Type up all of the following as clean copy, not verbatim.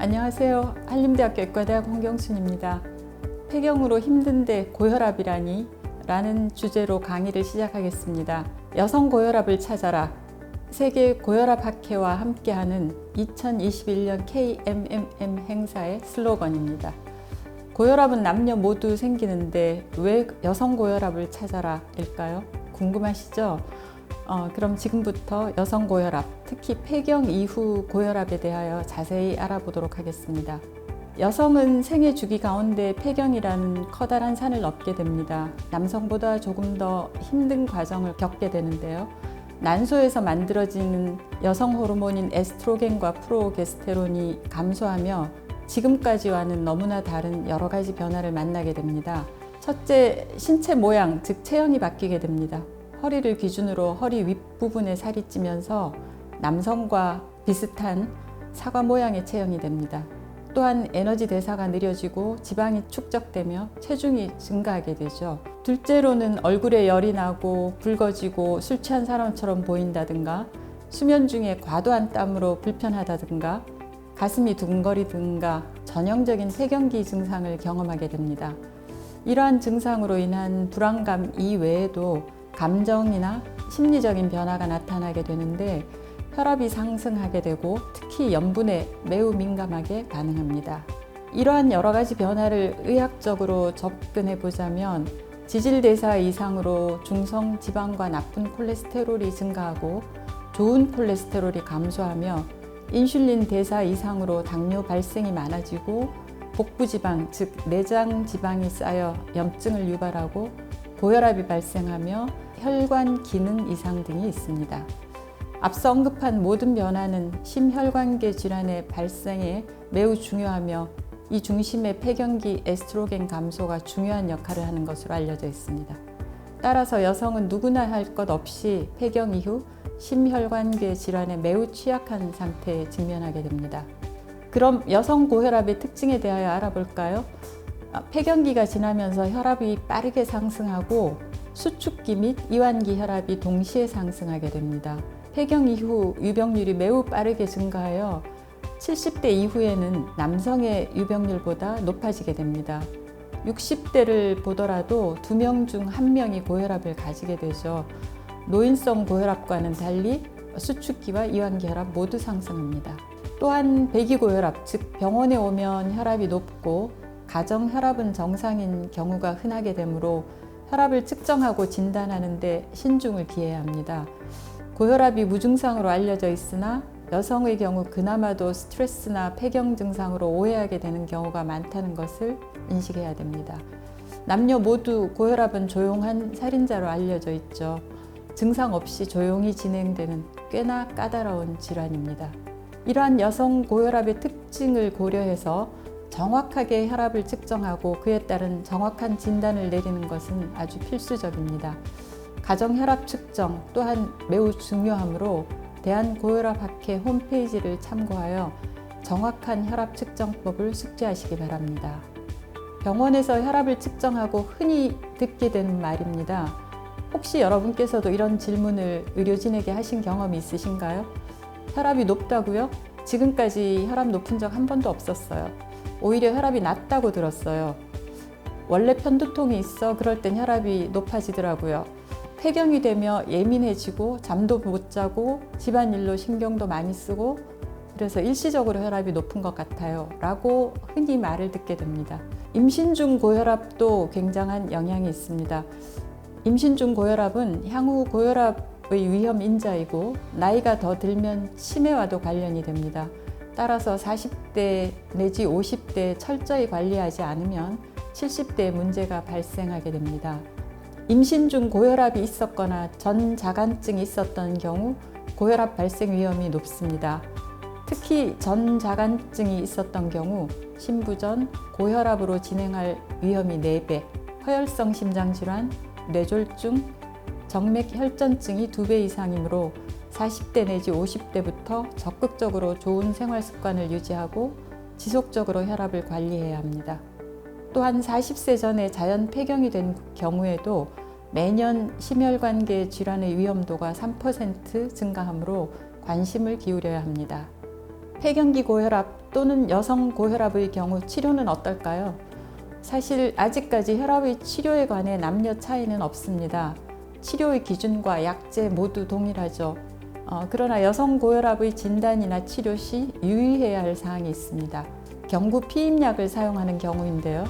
안녕하세요. 한림대학교 의과대학 홍경순입니다. 폐경으로 힘든데 고혈압이라니? 라는 주제로 강의를 시작하겠습니다. 여성 고혈압을 찾아라. 세계 고혈압 학회와 함께하는 2021년 KMMM 행사의 슬로건입니다. 고혈압은 남녀 모두 생기는데 왜 여성 고혈압을 찾아라 일까요? 궁금하시죠? 그럼 지금부터 여성 고혈압, 특히 폐경 이후 고혈압에 대하여 자세히 알아보도록 하겠습니다. 여성은 생애 주기 가운데 폐경이라는 커다란 산을 넘게 됩니다. 남성보다 조금 더 힘든 과정을 겪게 되는데요. 난소에서 만들어지는 여성 호르몬인 에스트로겐과 프로게스테론이 감소하며 지금까지와는 너무나 다른 여러 가지 변화를 만나게 됩니다. 첫째, 신체 모양, 즉 체형이 바뀌게 됩니다. 허리를 기준으로 허리 윗부분에 살이 찌면서 남성과 비슷한 사과 모양의 체형이 됩니다. 또한 에너지 대사가 느려지고 지방이 축적되며 체중이 증가하게 되죠. 둘째로는 얼굴에 열이 나고 붉어지고 술 취한 사람처럼 보인다든가, 수면 중에 과도한 땀으로 불편하다든가, 가슴이 두근거리든가 전형적인 폐경기 증상을 경험하게 됩니다. 이러한 증상으로 인한 불안감 이외에도 감정이나 심리적인 변화가 나타나게 되는데 혈압이 상승하게 되고 특히 염분에 매우 민감하게 반응합니다. 이러한 여러 가지 변화를 의학적으로 접근해 보자면 지질대사 이상으로 중성 지방과 나쁜 콜레스테롤이 증가하고 좋은 콜레스테롤이 감소하며 인슐린 대사 이상으로 당뇨 발생이 많아지고 복부지방, 즉 내장 지방이 쌓여 염증을 유발하고 고혈압이 발생하며 혈관 기능 이상 등이 있습니다. 앞서 언급한 모든 변화는 심혈관계 질환의 발생에 매우 중요하며 이 중심에 폐경기 에스트로겐 감소가 중요한 역할을 하는 것으로 알려져 있습니다. 따라서 여성은 누구나 할 것 없이 폐경 이후 심혈관계 질환에 매우 취약한 상태에 직면하게 됩니다. 그럼 여성 고혈압의 특징에 대하여 알아볼까요? 폐경기가 지나면서 혈압이 빠르게 상승하고 수축기 및 이완기 혈압이 동시에 상승하게 됩니다. 폐경 이후 유병률이 매우 빠르게 증가하여 70대 이후에는 남성의 유병률보다 높아지게 됩니다. 60대를 보더라도 2명 중 1명이 고혈압을 가지게 되죠. 노인성 고혈압과는 달리 수축기와 이완기 혈압 모두 상승합니다. 또한 배기고혈압, 즉 병원에 오면 혈압이 높고 가정 혈압은 정상인 경우가 흔하게 되므로 혈압을 측정하고 진단하는 데 신중을 기해야 합니다. 고혈압이 무증상으로 알려져 있으나 여성의 경우 그나마도 스트레스나 폐경 증상으로 오해하게 되는 경우가 많다는 것을 인식해야 됩니다. 남녀 모두 고혈압은 조용한 살인자로 알려져 있죠. 증상 없이 조용히 진행되는 꽤나 까다로운 질환입니다. 이러한 여성 고혈압의 특징을 고려해서 정확하게 혈압을 측정하고 그에 따른 정확한 진단을 내리는 것은 아주 필수적입니다. 가정 혈압 측정 또한 매우 중요하므로 대한고혈압학회 홈페이지를 참고하여 정확한 혈압 측정법을 숙지하시기 바랍니다. 병원에서 혈압을 측정하고 흔히 듣게 되는 말입니다. 혹시 여러분께서도 이런 질문을 의료진에게 하신 경험이 있으신가요? 혈압이 높다고요? 지금까지 혈압 높은 적 한 번도 없었어요. 오히려 혈압이 낮다고 들었어요. 원래 편두통이 있어 그럴 땐 혈압이 높아지더라고요. 폐경이 되며 예민해지고 잠도 못 자고 집안일로 신경도 많이 쓰고 그래서 일시적으로 혈압이 높은 것 같아요 라고 흔히 말을 듣게 됩니다. 임신 중 고혈압도 굉장한 영향이 있습니다. 임신 중 고혈압은 향후 고혈압의 위험 인자이고 나이가 더 들면 치매와도 관련이 됩니다. 따라서 40대 내지 50대 철저히 관리하지 않으면 70대에 문제가 발생하게 됩니다. 임신 중 고혈압이 있었거나 전자간증이 있었던 경우 고혈압 발생 위험이 높습니다. 특히 전자간증이 있었던 경우 신부 전 고혈압으로 진행할 위험이 4배, 허혈성 심장질환, 뇌졸중, 정맥혈전증이 2배 이상이므로 40대 내지 50대부터 적극적으로 좋은 생활 습관을 유지하고 지속적으로 혈압을 관리해야 합니다. 또한 40세 전에 자연 폐경이 된 경우에도 매년 심혈관계 질환의 위험도가 3% 증가하므로 관심을 기울여야 합니다. 폐경기 고혈압 또는 여성 고혈압의 경우 치료는 어떨까요? 사실 아직까지 혈압의 치료에 관해 남녀 차이는 없습니다. 치료의 기준과 약제 모두 동일하죠. 그러나 여성 고혈압의 진단이나 치료 시 유의해야 할 사항이 있습니다. 경구 피임약을 사용하는 경우인데요.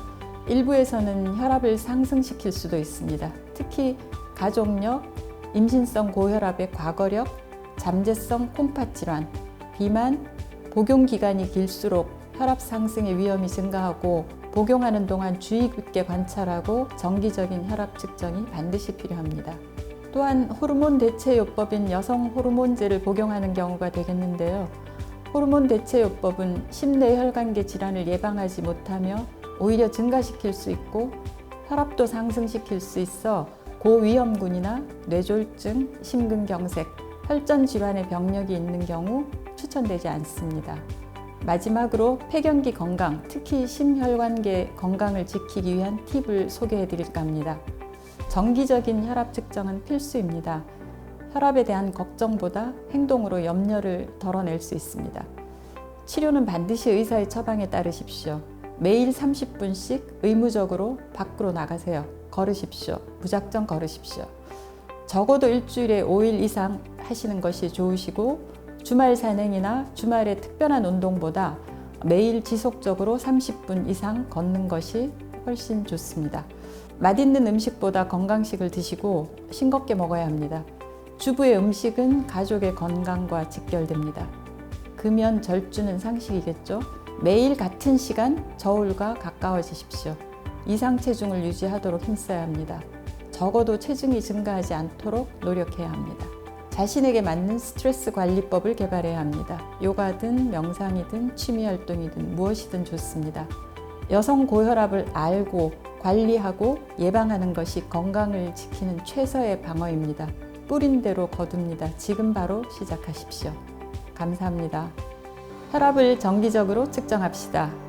일부에서는 혈압을 상승시킬 수도 있습니다. 특히 가족력, 임신성 고혈압의 과거력, 잠재성 콩팥 질환, 비만, 복용 기간이 길수록 혈압 상승의 위험이 증가하고 복용하는 동안 주의 깊게 관찰하고 정기적인 혈압 측정이 반드시 필요합니다. 또한 호르몬 대체요법인 여성 호르몬제를 복용하는 경우가 되겠는데요. 호르몬 대체요법은 심내혈관계 질환을 예방하지 못하며 오히려 증가시킬 수 있고 혈압도 상승시킬 수 있어 고위험군이나 뇌졸중, 심근경색, 혈전 질환의 병력이 있는 경우 추천되지 않습니다. 마지막으로 폐경기 건강, 특히 심혈관계 건강을 지키기 위한 팁을 소개해 드릴까 합니다. 정기적인 혈압 측정은 필수입니다. 혈압에 대한 걱정보다 행동으로 염려를 덜어낼 수 있습니다. 치료는 반드시 의사의 처방에 따르십시오. 매일 30분씩 의무적으로 밖으로 나가세요. 걸으십시오. 무작정 걸으십시오. 적어도 일주일에 5일 이상 하시는 것이 좋으시고 주말 산행이나 주말의 특별한 운동보다 매일 지속적으로 30분 이상 걷는 것이 훨씬 좋습니다. 맛있는 음식보다 건강식을 드시고 싱겁게 먹어야 합니다. 주부의 음식은 가족의 건강과 직결됩니다. 금연 절주는 상식이겠죠? 매일 같은 시간 저울과 가까워지십시오. 이상 체중을 유지하도록 힘써야 합니다. 적어도 체중이 증가하지 않도록 노력해야 합니다. 자신에게 맞는 스트레스 관리법을 개발해야 합니다. 요가든 명상이든 취미활동이든 무엇이든 좋습니다. 여성 고혈압을 알고 관리하고 예방하는 것이 건강을 지키는 최선의 방어입니다. 뿌린 대로 거둡니다. 지금 바로 시작하십시오. 감사합니다. 혈압을 정기적으로 측정합시다.